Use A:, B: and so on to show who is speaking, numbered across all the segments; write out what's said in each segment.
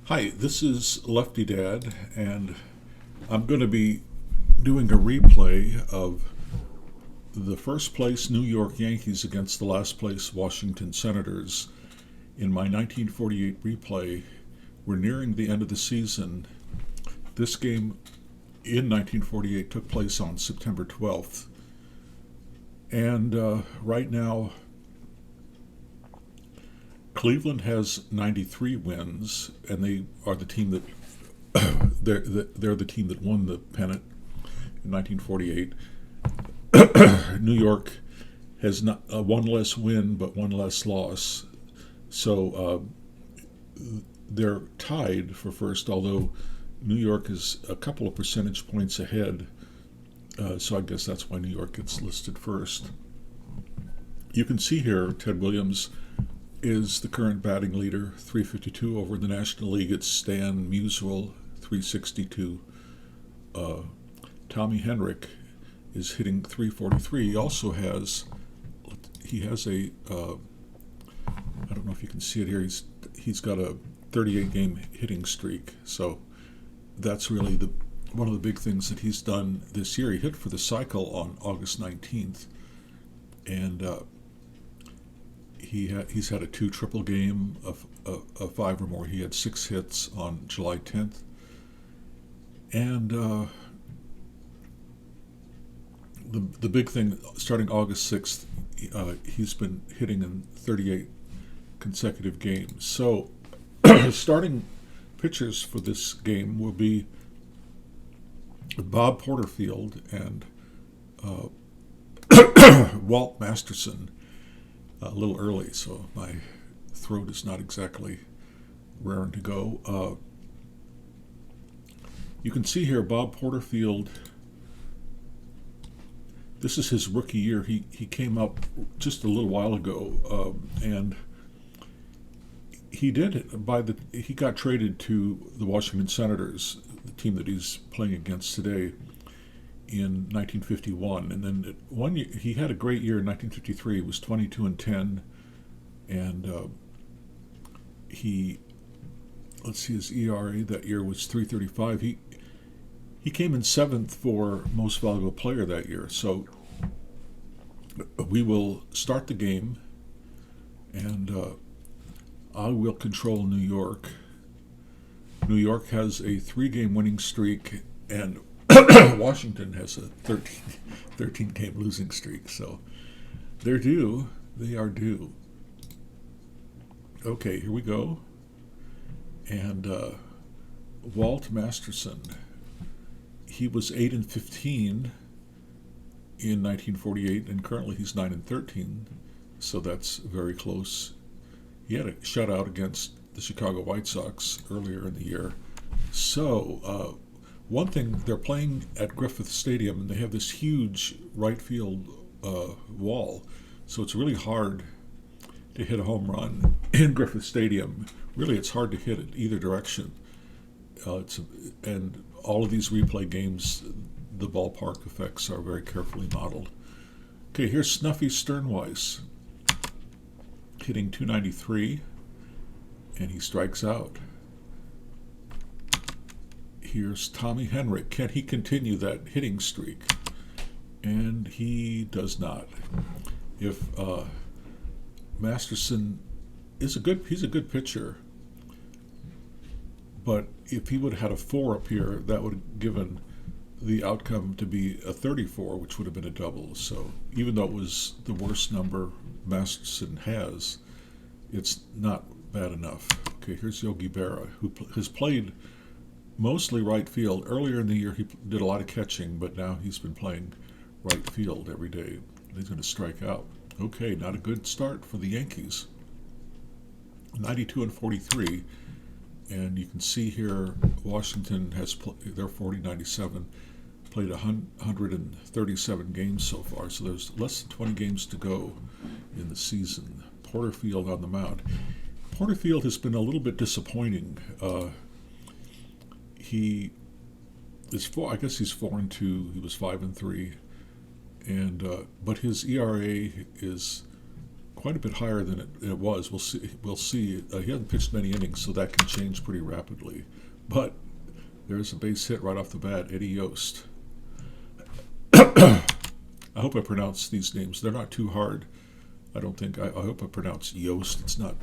A: Hi, this is Lefty Dad, and I'm going to be doing a replay of the first place New York Yankees against the last place Washington Senators. In my 1948 replay, we're nearing the end of the season. This game in 1948 took place on September 12th, and right now Cleveland has 93 wins, and they are the team that they're the team that won the pennant in 1948. New York has not one less win, but one less loss, so they're tied for first. Although New York is a couple of percentage points ahead, so I guess that's why New York gets listed first. You can see here Ted Williams is the current batting leader, 352 over the National League. It's Stan Musial, 362. Tommy Henrik is hitting 343. He has a I don't know if you can see it here. He's got a 38 game hitting streak. So that's really one of the big things that he's done this year. He hit for the cycle on August 19th, and he's had a 2 triple game of 5 or more. He had 6 hits on July 10th, and the big thing, starting August 6th, he's been hitting in 38 consecutive games. So starting pitchers for this game will be Bob Porterfield and Walt Masterson. A little early, so my throat is not exactly raring to go. You can see here Bob Porterfield. This is his rookie year. He came up just a little while ago, and he got traded to the Washington Senators, the team that he's playing against today, in 1951, and then one year he had a great year in 1953. It was 22-10, and his ERA that year was 3.35. He came in 7th for most valuable player that year. So we will start the game, and I will control New York. New York has a 3-game winning streak, and Washington has a 13 game losing streak, so they are due. Okay, here we go. And Walt Masterson, he was 8-15 in 1948, and currently he's 9-13, so that's very close. He had a shutout against the Chicago White Sox earlier in the year. So one thing, they're playing at Griffith Stadium, and they have this huge right field wall, so it's really hard to hit a home run in Griffith Stadium. Really, it's hard to hit it either direction. And all of these replay games, the ballpark effects are very carefully modeled. Okay, here's Snuffy Sternweiss hitting 293, and he strikes out. Here's Tommy Henrik. Can he continue that hitting streak? And he does not. If Masterson he's a good pitcher, but if he would have had a 4 up here, that would have given the outcome to be a 34, which would have been a double. So even though it was the worst number Masterson has, it's not bad enough. Okay, here's Yogi Berra, who has played mostly right field. Earlier in the year, he did a lot of catching, but now he's been playing right field every day. He's going to strike out. Okay, not a good start for the Yankees. 92-43, and you can see here Washington has they're 40-97, played 137 games so far, so there's less than 20 games to go in the season. Porterfield on the mound. Porterfield has been a little bit disappointing. He is I guess he's 4-2. He was 5-3, and but his ERA is quite a bit higher than it was. We'll see. We'll see. He hasn't pitched many innings, so that can change pretty rapidly. But there's a base hit right off the bat. Eddie Yost. I hope I pronounce these names. They're not too hard. I don't think. I hope I pronounce Yost. It's not.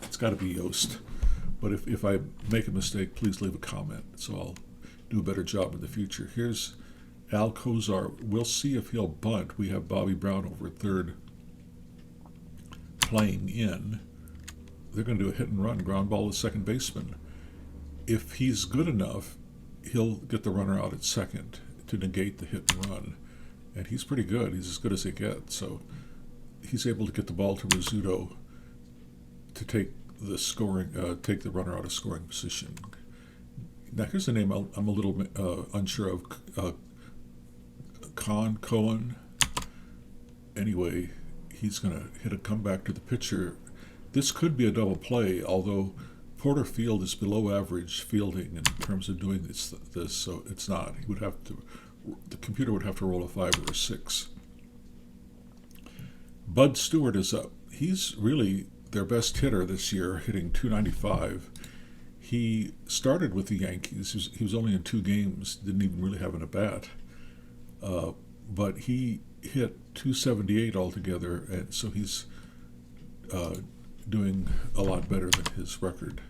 A: It's got to be Yost. But if I make a mistake, please leave a comment, so I'll do a better job in the future. Here's Al Kozar. We'll see if he'll bunt. We have Bobby Brown over at third playing in. They're going to do a hit and run, ground ball to second baseman. If he's good enough, he'll get the runner out at second to negate the hit and run. And he's pretty good. He's as good as they get. So he's able to get the ball to Rizzuto to take the runner out of scoring position. Now here's a name I'm a little unsure of. Cohen. Anyway, he's going to hit a comeback to the pitcher. This could be a double play, although Porterfield is below average fielding in terms of doing this, so it's not. The computer would have to roll a 5 or a 6. Bud Stewart is up. He's really their best hitter this year, hitting .295. He started with the Yankees. He was only in 2 games, didn't even really have an at-bat. But he hit .278 altogether, and so he's doing a lot better than his record.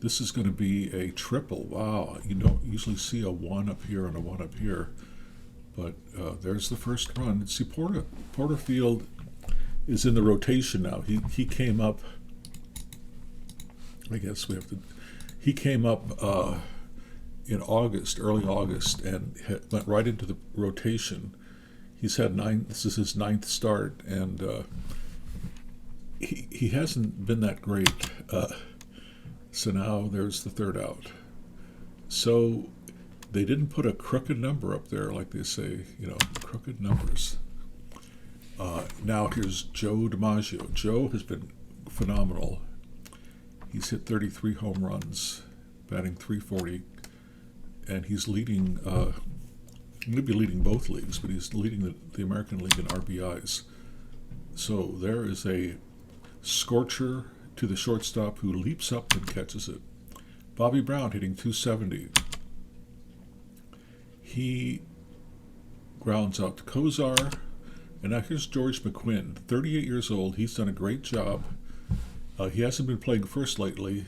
A: This is going to be a triple. Wow, you don't usually see a 1 up here and a 1 up here. But there's the first run. See, Porterfield is in the rotation now. He came up, I guess we have to, he came up in August, early August, and went right into the rotation. He's had 9, this is his 9th start, and he hasn't been that great. So now there's the third out. So they didn't put a crooked number up there like they say, crooked numbers. Now here's Joe DiMaggio. Joe has been phenomenal. He's hit 33 home runs, batting .340, and he's leading, he may be leading both leagues, but he's leading the American League in RBIs. So there is a scorcher to the shortstop who leaps up and catches it. Bobby Brown hitting .270. He grounds out to Kozar. And now here's George McQuinn, 38 years old. He's done a great job. He hasn't been playing first lately.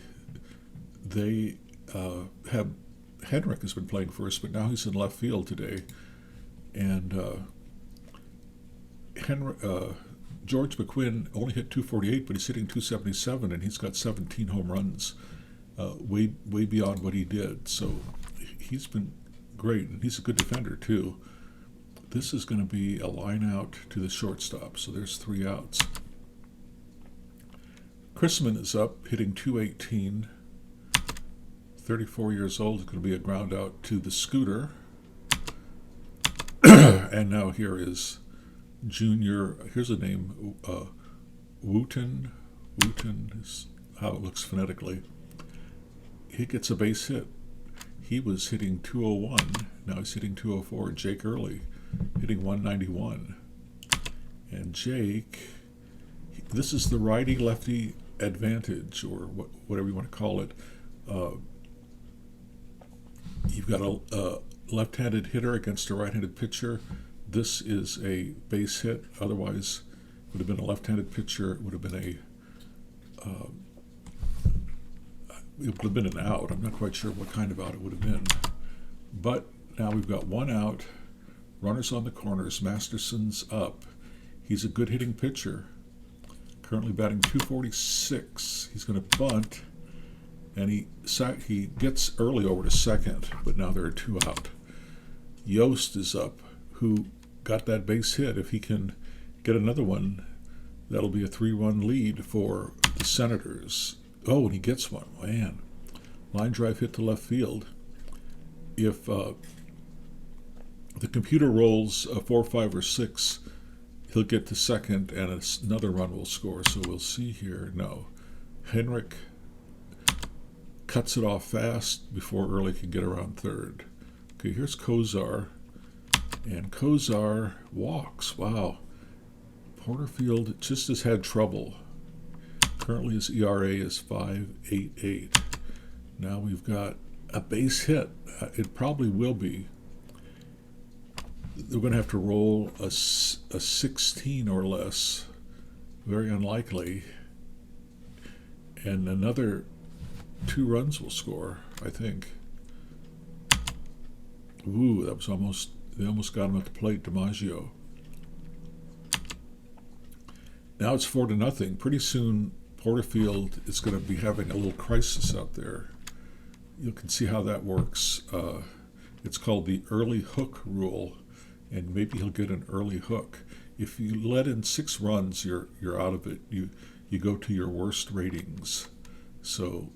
A: They have Henrik has been playing first, but now he's in left field today. And George McQuinn only hit .248, but he's hitting .277, and he's got 17 home runs, way beyond what he did. So he's been great, and he's a good defender too. This is going to be a line out to the shortstop, so there's 3 outs. Chrisman is up, hitting .218. 34 years old. It's going to be a ground out to the scooter. And now here is Junior. Here's a name, Wooten. Wooten is how it looks phonetically. He gets a base hit. He was hitting .201. Now he's hitting .204. Jake Early hitting .191. And Jake, this is the righty-lefty advantage, or whatever you want to call it. You've got a left-handed hitter against a right-handed pitcher. This is a base hit. Otherwise, it would have been a left-handed pitcher. It would have been an out. I'm not quite sure what kind of out it would have been. But now we've got 1 out. Runners on the corners. Masterson's up. He's a good hitting pitcher. Currently batting .246. He's going to bunt. And he gets early over to second, but now there are 2 out. Yost is up, who got that base hit. If he can get another one, that'll be a 3-run lead for the Senators. Oh, and he gets one. Man. Line drive hit to left field. If the computer rolls a 4, 5, or 6, he'll get to second, and another run will score. So we'll see here. No. Henrik cuts it off fast before Early can get around third. Okay, here's Kozar. And Kozar walks. Wow. Porterfield just has had trouble. Currently his ERA is 5.88. Now we've got a base hit. It probably will be. They're going to have to roll a 16 or less. Very unlikely. And another 2 runs will score, I think. Ooh, that was they almost got him at the plate, DiMaggio. Now it's 4-0. Pretty soon, Porterfield is going to be having a little crisis out there. You can see how that works. It's called the early hook rule, and maybe he'll get an early hook. If you let in 6 runs, you're out of it. You go to your worst ratings. So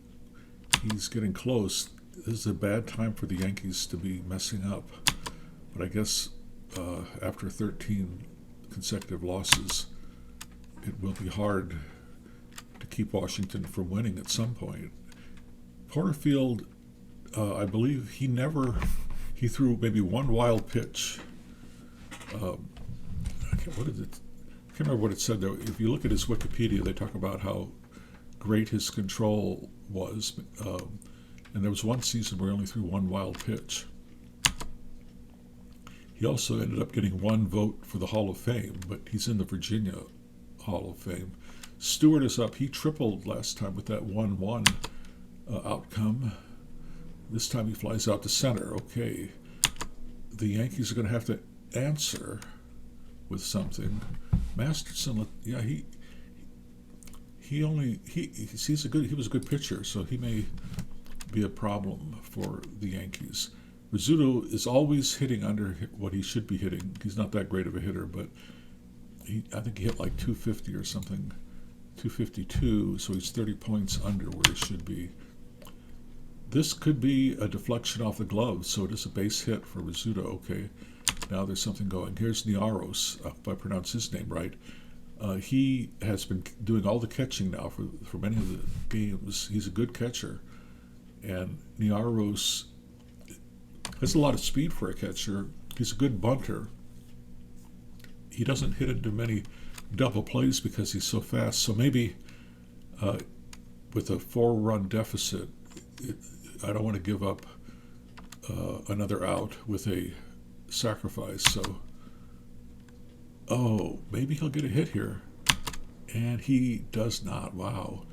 A: he's getting close. This is a bad time for the Yankees to be messing up. But I guess after 13 consecutive losses, it will be hard to keep Washington from winning at some point. Porterfield, I believe he threw maybe one wild pitch. I can't remember what it said though. If you look at his Wikipedia, they talk about how great his control was. And there was one season where he only threw one wild pitch. He also ended up getting 1 vote for the Hall of Fame, but he's in the Virginia Hall of Fame. Stewart is up. He tripled last time with that 1-1 outcome. This time he flies out to center. Okay. The Yankees are going to have to answer with something. Masterson, yeah, he was a good pitcher, so he may be a problem for the Yankees. Rizzuto is always hitting under what he should be hitting. He's not that great of a hitter, but I think he hit like 250 or something, 252, so he's 30 points under where he should be. This could be a deflection off the glove, so it is a base hit for Rizzuto. Okay, now there's something going. Here's Niaros, if I pronounce his name right. He has been doing all the catching now for many of the games. He's a good catcher. And Niaros has a lot of speed for a catcher. He's a good bunter. He doesn't hit into many double plays because he's so fast. So maybe with a 4-run deficit, I don't want to give up another out with a sacrifice. So, maybe he'll get a hit here. And he does not. Wow.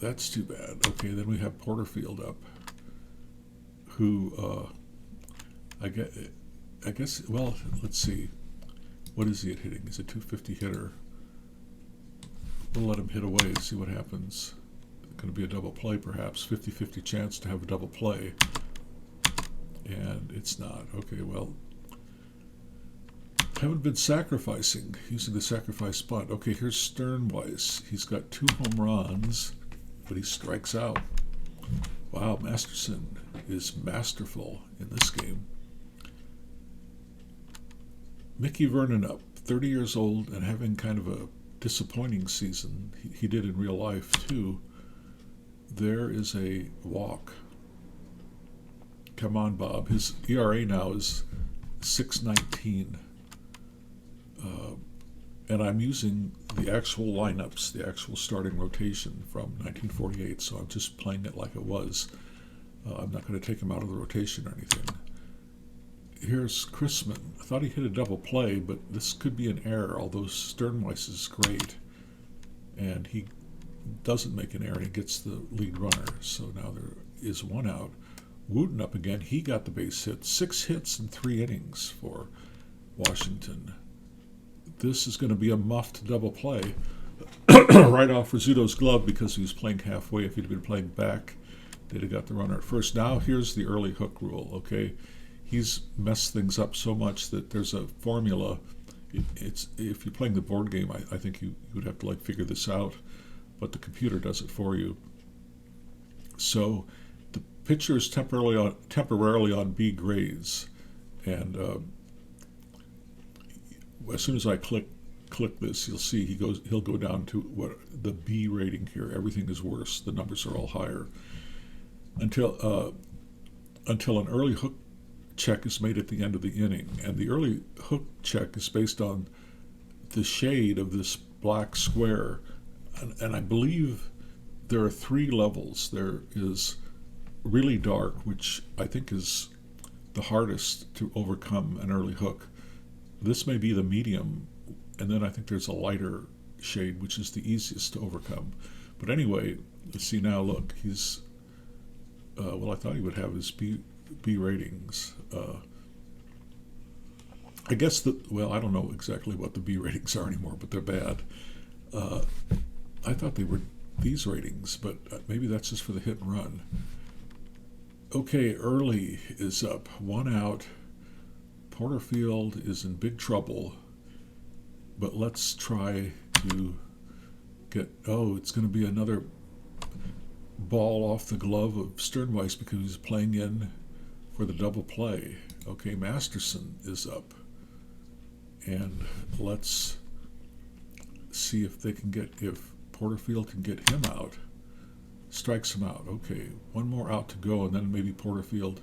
A: That's too bad. Okay, then we have Porterfield up, who I guess. Well, let's see. What is he at hitting? He's a 250 hitter. We'll let him hit away and see what happens. It's going to be a double play, perhaps 50-50 chance to have a double play, and it's not. Okay, well, haven't been sacrificing using the sacrifice bunt. Okay, here's Sternweiss. He's got 2 home runs, but he strikes out. Wow, Masterson is masterful in this game. Mickey Vernon up, 30 years old and having kind of a disappointing season. He did in real life too. There is a walk. Come on, Bob. His ERA now is 6.19. And I'm using the actual lineups, the actual starting rotation from 1948, so I'm just playing it like it was. I'm not going to take him out of the rotation or anything. Here's Chrisman. I thought he hit a double play, but this could be an error, although Sternweiss is great. And he doesn't make an error, and he gets the lead runner. So now there is 1 out. Wooten up again. He got the base hit. 6 hits in 3 innings for Washington. This is going to be a muffed double play right off Rizzuto's glove because he was playing halfway. If he'd been playing back, they'd have got the runner at first. Now here's the early hook rule, okay? He's messed things up so much that there's a formula. It's if you're playing the board game, I think you would have to figure this out, but the computer does it for you. So the pitcher is temporarily on B grades, and as soon as I click this, you'll see he'll go down to what the B rating here. Everything is worse. The numbers are all higher until an early hook check is made at the end of the inning, and the early hook check is based on the shade of this black square, and I believe there are three levels. There is really dark, which I think is the hardest to overcome an early hook. This may be the medium, and then I think there's a lighter shade, which is the easiest to overcome. But anyway, let's see now. Look, he's well, I thought he would have his B ratings. I guess well, I don't know exactly what the B ratings are anymore, but they're bad. I thought they were these ratings, but maybe that's just for the hit and run. Okay, Early is up, 1 out. Porterfield is in big trouble, but let's try to get, it's going to be another ball off the glove of Sternweiss because he's playing in for the double play. Okay, Masterson is up, and let's see if Porterfield can get him out. Strikes him out. Okay, one more out to go, and then maybe Porterfield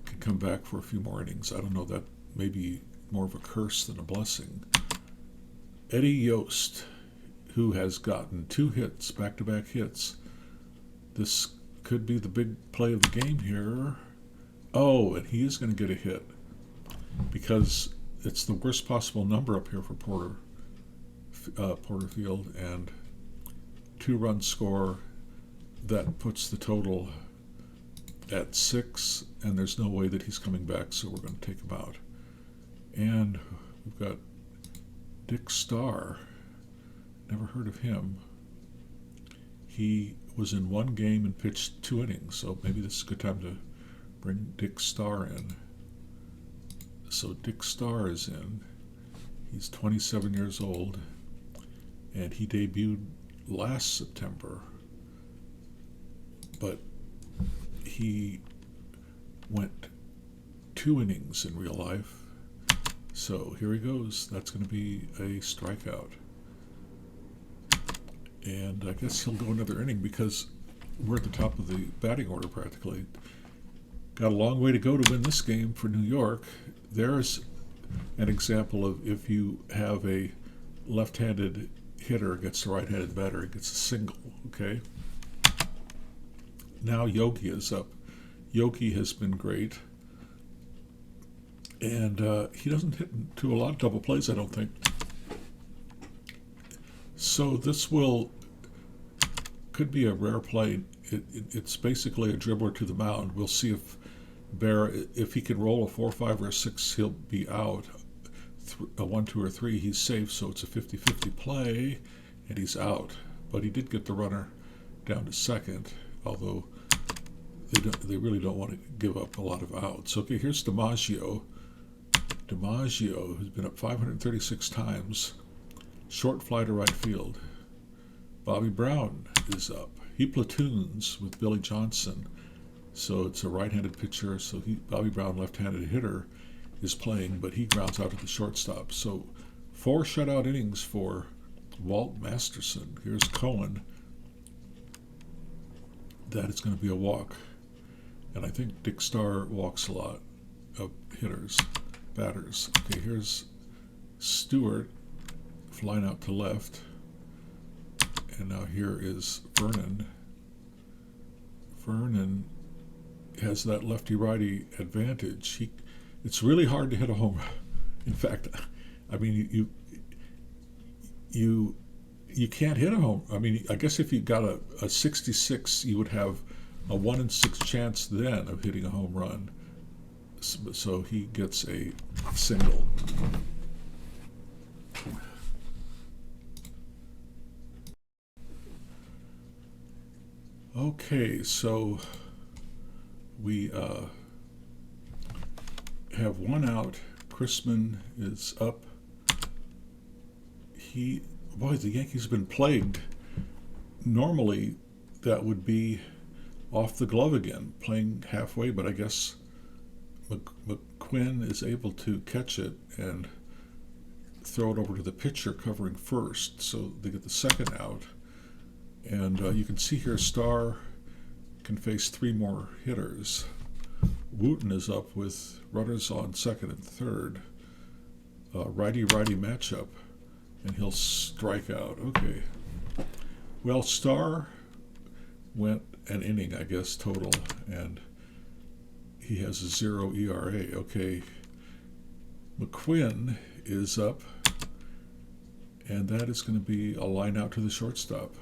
A: can come back for a few more innings. I don't know, that may be more of a curse than a blessing. Eddie Yost, who has gotten 2 hits, back-to-back hits. This could be the big play of the game here. Oh, and he is going to get a hit because it's the worst possible number up here for Porterfield, and 2-run score. That puts the total at 6, and there's no way that he's coming back, so we're going to take him out. And we've got Dick Starr. Never heard of him. He was in 1 game and pitched 2 innings, so maybe this is a good time to bring Dick Starr in. So Dick Starr is in. He's 27 years old, and he debuted last September, but he went 2 innings in real life. So here he goes. That's going to be a strikeout. And I guess he'll go another inning because we're at the top of the batting order practically. Got a long way to go to win this game for New York. There's an example of if you have a left-handed hitter against a right-handed batter, it gets a single, okay? Now Yogi is up. Yogi has been great. And he doesn't hit into a lot of double plays, I don't think. So this could be a rare play. It's basically a dribbler to the mound. We'll see if he can roll a 4, 5, or a 6, he'll be out. A 1, 2, or 3, he's safe, so it's a 50-50 play, and he's out. But he did get the runner down to second, although they really don't want to give up a lot of outs. Okay, here's DiMaggio. DiMaggio, who's been up 536 times, short fly to right field. Bobby Brown is up. He platoons with Billy Johnson, so it's a right-handed pitcher. So Bobby Brown, left-handed hitter, is playing, but he grounds out to the shortstop. So 4 shutout innings for Walt Masterson. Here's Cohen. That is going to be a walk. And I think Dick Starr walks a lot of batters. Okay, here's Stewart flying out to left. And now here is Vernon. Vernon has that lefty-righty advantage. It's really hard to hit a home run. In fact, I mean, you can't hit a home. I mean, I guess if you got a 66, you would have a 1 in 6 chance then of hitting a home run. So he gets a single. Okay, so we have 1 out. Chrisman is up. The Yankees have been plagued. Normally, that would be off the glove again, playing halfway, but I guess McQuinn is able to catch it and throw it over to the pitcher covering first, so they get the second out. And you can see here Starr can face 3 more hitters. Wooten is up with runners on second and third. Righty-righty matchup. and he'll strike out. Okay. Well, Starr went an inning, I guess, total, and he has a 0 ERA. Okay. McQuinn is up, and that is going to be a line out to the shortstop.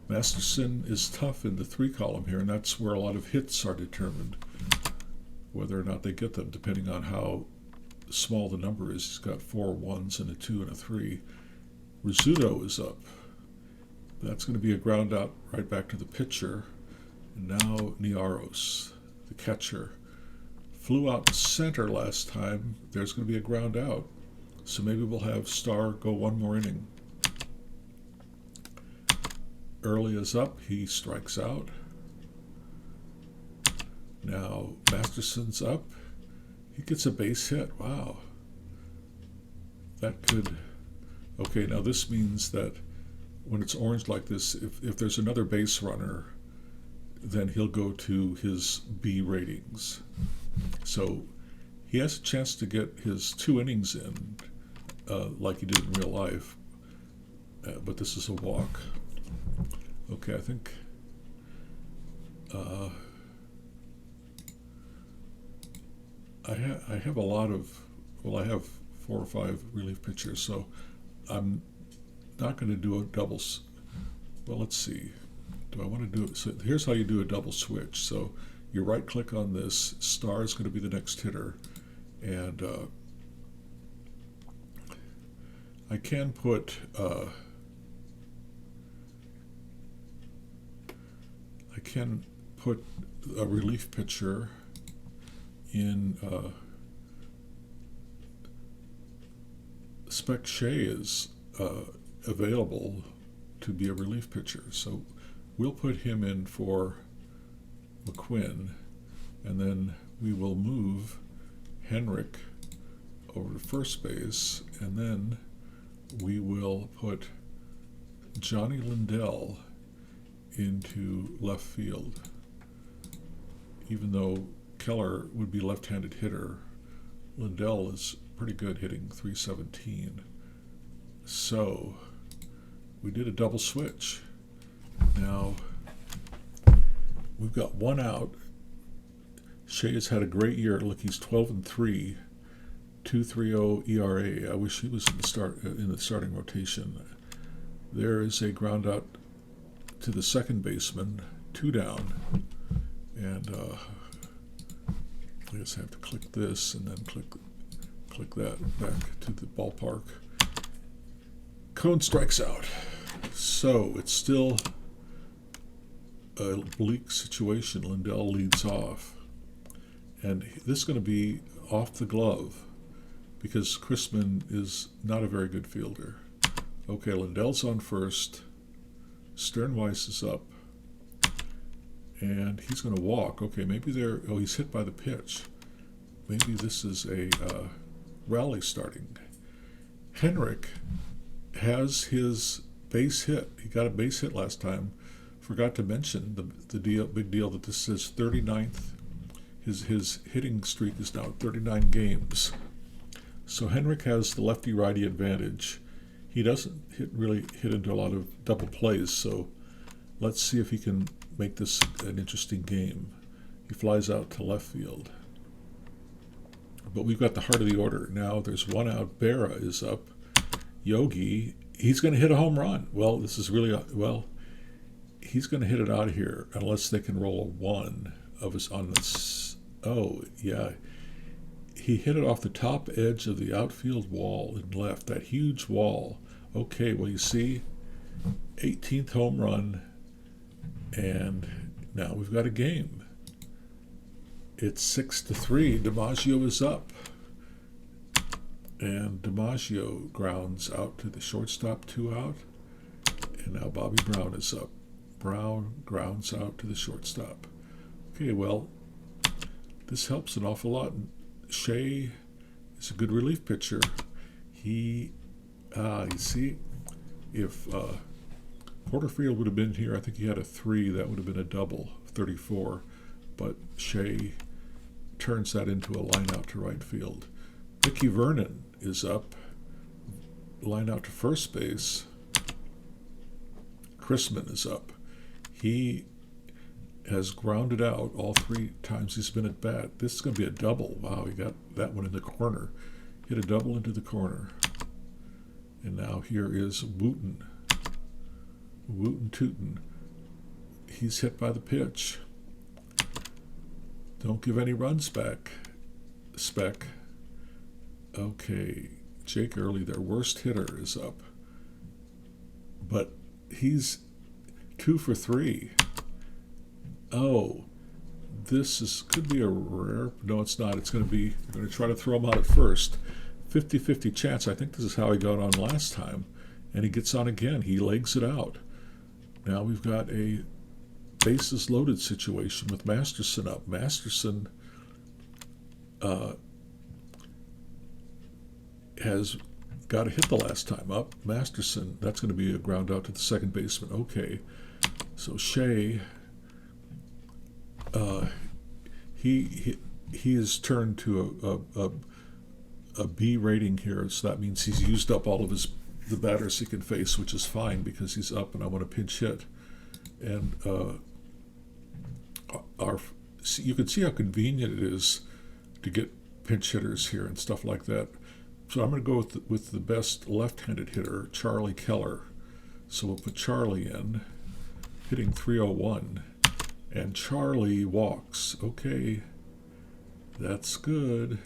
A: Masterson is tough in the 3 column here, and that's where a lot of hits are determined, whether or not they get them, depending on how small the number is. He's got 4 1s and a 2 and a 3. Rizzuto is up. That's going to be a ground out right back to the pitcher. And now Niaros, the catcher, flew out to center last time. There's going to be a ground out. So maybe we'll have Starr go one more inning. Early is up. He strikes out. Now Masterson's up. He gets a base hit. Wow. That could... Okay, now this means that when it's orange like this, if there's another base runner, then he'll go to his B ratings. So he has a chance to get his 2 innings in, like he did in real life. But this is a walk. Okay, I think... I have a lot of... Well, I have 4 or 5 relief pitchers, so I'm not going to do a double... Well, let's see. Do I want to do it? So here's how you do a double switch. So you right-click on this. Starr is going to be the next hitter. And I can put... I can put a relief pitcher in... Spec Shea is available to be a relief pitcher. So we'll put him in for McQuinn, and then we will move Henrik over to first base, and then we will put Johnny Lindell into left field. Even though Keller would be left-handed hitter, Lindell is pretty good, hitting .317. So we did a double switch. Now we've got 1 out. Shea has had a great year. Look, he's 12-3, 2.30 ERA. I wish he was in the starting rotation. There is a ground out to the second baseman, 2 down, and I guess I have to click this and then click that back to the ballpark. Cone strikes out. So it's still a bleak situation. Lindell leads off. And this is going to be off the glove because Chrisman is not a very good fielder. Okay, Lindell's on first. Sternweiss is up. And he's going to walk. Okay, maybe he's hit by the pitch. Maybe this is a rally starting. Henrik has his base hit. He got a base hit last time. Forgot to mention the big deal that this is 39th. His hitting streak is now 39 games. So Henrik has the lefty-righty advantage. He doesn't really hit into a lot of double plays, so let's see if he can make this an interesting game. He flies out to left field. But we've got the heart of the order. Now there's 1 out. Berra is up. Yogi, he's going to hit a home run. Well, this is really, he's going to hit it out of here unless they can roll a 1 of his on this. Oh, yeah. He hit it off the top edge of the outfield wall and left, that huge wall. Okay, well, you see, 18th home run, and now we've got a game. It's 6-3. DiMaggio is up. And DiMaggio grounds out to the shortstop, 2 out. And now Bobby Brown is up. Brown grounds out to the shortstop. Okay, well, this helps an awful lot. Shea is a good relief pitcher. You see, if Porterfield would have been here, I think he had a 3. That would have been a double, 34. But Shea turns that into a line out to right field. Mickey Vernon is up. line out to first base. Chrisman is up. He has grounded out all 3 times he's been at bat. This is going to be a double. Wow, he got that one in the corner. Hit a double into the corner. And now here is Wooten. Wooten Tooten. He's hit by the pitch. Don't give any runs back. Speck. Okay. Jake Early, their worst hitter, is up. But he's 2 for 3. Oh, this could be a rare. No, it's not. It's going to be, they're going to try to throw him out at first. 50-50 chance. I think this is how he got on last time. And he gets on again. He legs it out. Now we've got a bases loaded situation with Masterson up. Masterson has got a hit the last time up. Masterson, that's going to be a ground out to the second baseman. Okay. So Shea, he is turned to a B rating here, so that means he's used up all of the batters he can face, which is fine because he's up and I want to pinch hit. And you can see how convenient it is to get pinch hitters here and stuff like that. So I'm going to go with the best left-handed hitter, Charlie Keller. So we'll put Charlie in, hitting .301, and Charlie walks. Okay, that's good.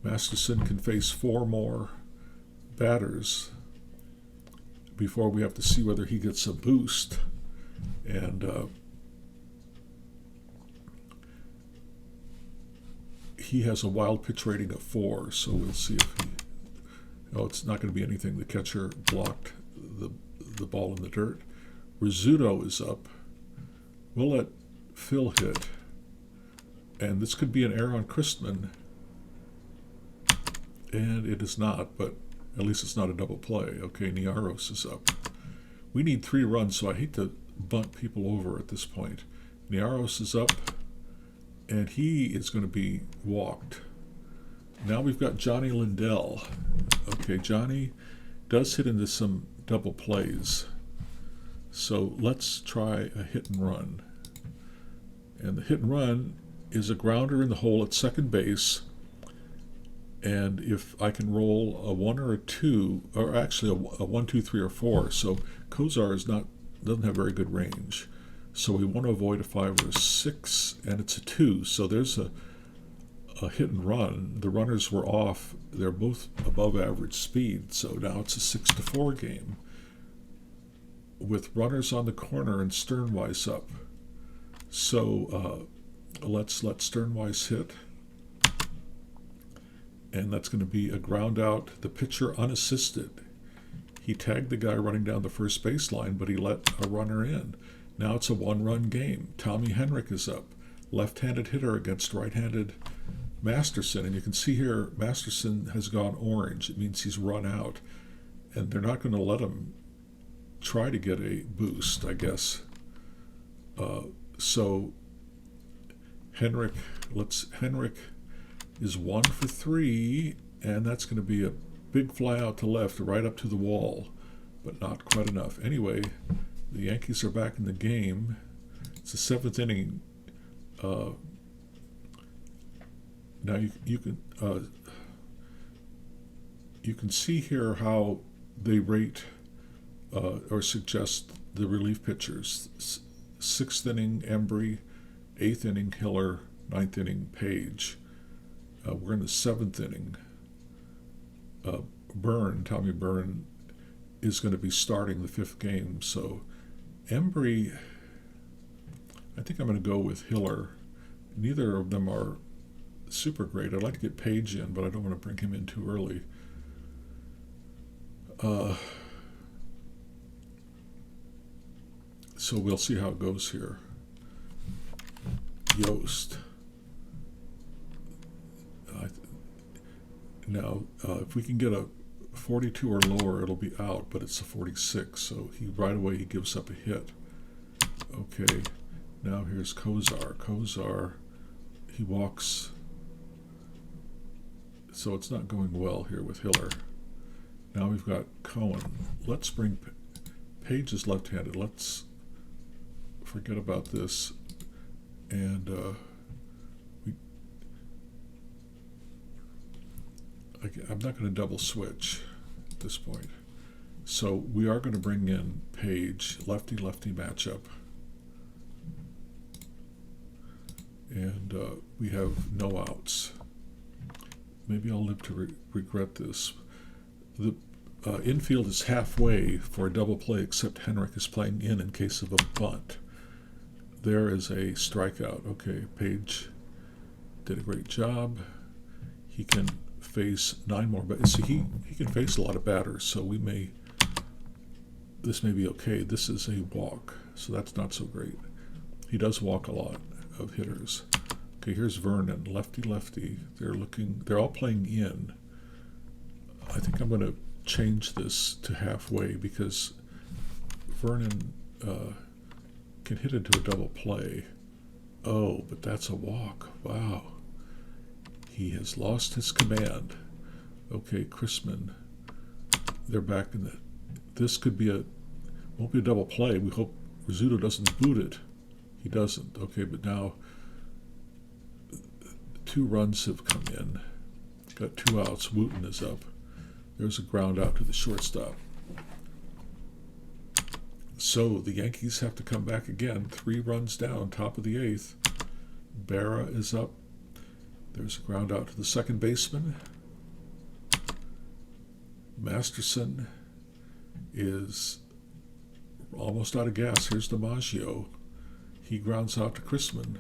A: Masterson can face 4 more batters before we have to see whether he gets a boost. And he has a wild pitch rating of 4, so we'll see if he... Oh, it's not going to be anything. The catcher blocked the ball in the dirt. Rizzuto is up. We'll let Phil hit. And this could be an error on Chrisman. And it is not, but at least it's not a double play. Okay, Niaros is up. We need 3 runs, so I hate to bunt people over at this point. Niaros is up, and he is going to be walked. Now we've got Johnny Lindell. Okay, Johnny does hit into some double plays. So let's try a hit and run. And the hit and run is a grounder in the hole at second base. And if I can roll a 1 or a 2, or actually a 1, 2, 3, or 4, so Kozar doesn't have very good range. So we want to avoid a 5 or a 6, and it's a 2. So there's a hit and run. The runners were off. They're both above average speed. So now it's a 6-4 game with runners on the corner and Sternweiss up. So let's let Sternweiss hit. And that's going to be a ground out. The pitcher unassisted. He tagged the guy running down the first baseline, but he let a runner in. Now it's a 1-run game. Tommy Henrik is up. Left-handed hitter against right-handed Masterson. And you can see here, Masterson has gone orange. It means he's run out. And they're not going to let him try to get a boost, I guess. So Henrik is 1 for 3, and that's going to be a big fly out to left, right up to the wall, but not quite enough. Anyway, the Yankees are back in the game. It's the 7th inning. Now you can see here how they rate or suggest the relief pitchers. 6th inning, Embry. 8th inning, Hiller. 9th inning, Page. We're in the 7th inning. Tommy Byrne, is going to be starting the 5th game. So Embry, I think I'm going to go with Hiller. Neither of them are super great. I'd like to get Page in, but I don't want to bring him in too early. So we'll see how it goes here. Yost. Now, if we can get a 42 or lower, it'll be out, but it's a 46, so right away he gives up a hit. Okay, now here's Kozar. Kozar, he walks, so it's not going well here with Hiller. Now we've got Cohen. Let's bring Page is left-handed. Let's forget about this, and I'm not going to double switch at this point. So we are going to bring in Page, lefty-lefty matchup, and we have no outs. Maybe I'll live to regret this. The infield is halfway for a double play, except Henrik is playing in case of a bunt. There is a strikeout. Okay, Page did a great job. He can face 9 more, but see, he can face a lot of batters, so this may be okay. This is a walk, so that's not so great. He does walk a lot of hitters. Okay, here's Vernon, lefty-lefty. They're all playing in. I think I'm going to change this to halfway because Vernon can hit into a double play. Oh, but that's a walk. Wow. He has lost his command. Okay, Chrisman. They're back in the... This could be won't be a double play. We hope Rizzuto doesn't boot it. He doesn't. Okay, but now 2 runs have come in. Got 2 outs. Wooten is up. There's a ground out to the shortstop. So the Yankees have to come back again. 3 runs down, top of the 8th. Berra is up. There's a ground out to the second baseman. Masterson is almost out of gas. Here's DiMaggio. He grounds out to Chrisman.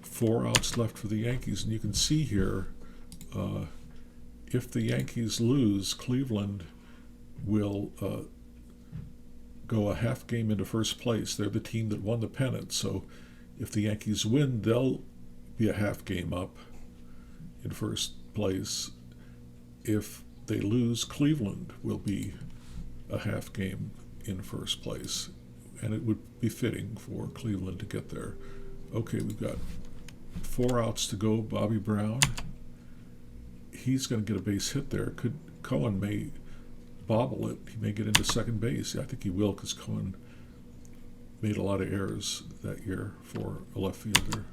A: 4 outs left for the Yankees, and you can see here, if the Yankees lose, Cleveland will go a half game into first place. They're the team that won the pennant, so if the Yankees win, they'll be a half game up in first place. If they lose, Cleveland will be a half game in first place, and it would be fitting for Cleveland to get there. Okay, we've got 4 outs to go. Bobby Brown, he's going to get a base hit there. Cohen may bobble it. He may get into second base. I think he will, because Cohen made a lot of errors that year for a left fielder.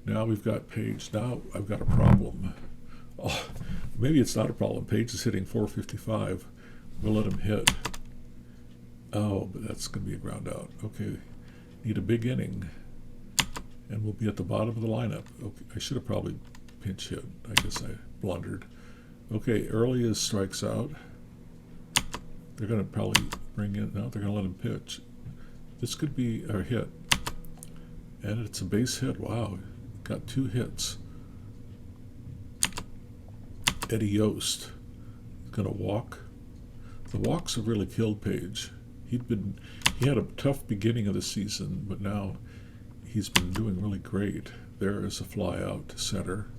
A: Now we've got Page. Now I've got a problem. Oh, maybe it's not a problem. Page is hitting 455. We'll let him hit. Oh, but that's going to be a ground out. Okay, need a big inning, and we'll be at the bottom of the lineup. Okay, I should have probably pinch hit. I guess I blundered. Okay, early is strikes out. They're going to probably bring in, no, they're going to let him pitch. This could be a hit, and it's a base hit. Wow, got 2 hits. Eddie Yost is going to walk. The walks have really killed Page. He had a tough beginning of the season, but now he's been doing really great. There is a fly out to center,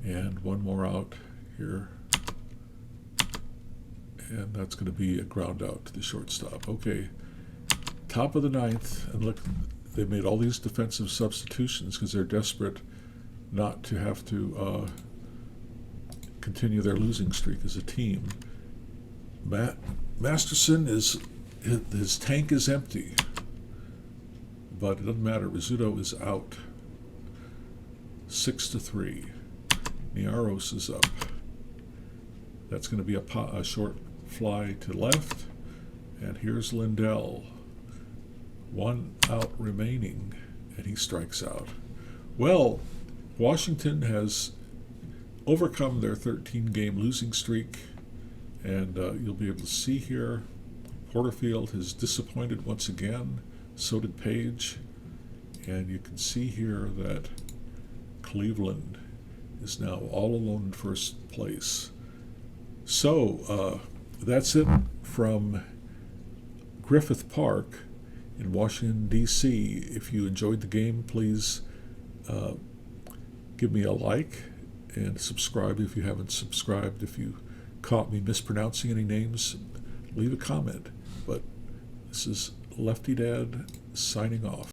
A: and 1 more out here, and that's going to be a ground out to the shortstop. Okay, top of the 9th, and look, they made all these defensive substitutions because they're desperate not to have to continue their losing streak as a team. Masterson his tank is empty, but it doesn't matter. Rizzuto is out. 6-3. Niaros is up. That's going to be a short fly to left, and here's Lindell. 1 out remaining, and he strikes out. Well, Washington has overcome their 13-game losing streak, and you'll be able to see here Porterfield has disappointed once again. So did Page, and you can see here that Cleveland is now all alone in first place. So that's it from Griffith Park in Washington, D.C. If you enjoyed the game, please give me a like and subscribe if you haven't subscribed. If you caught me mispronouncing any names, leave a comment. But this is Lefty Dad signing off.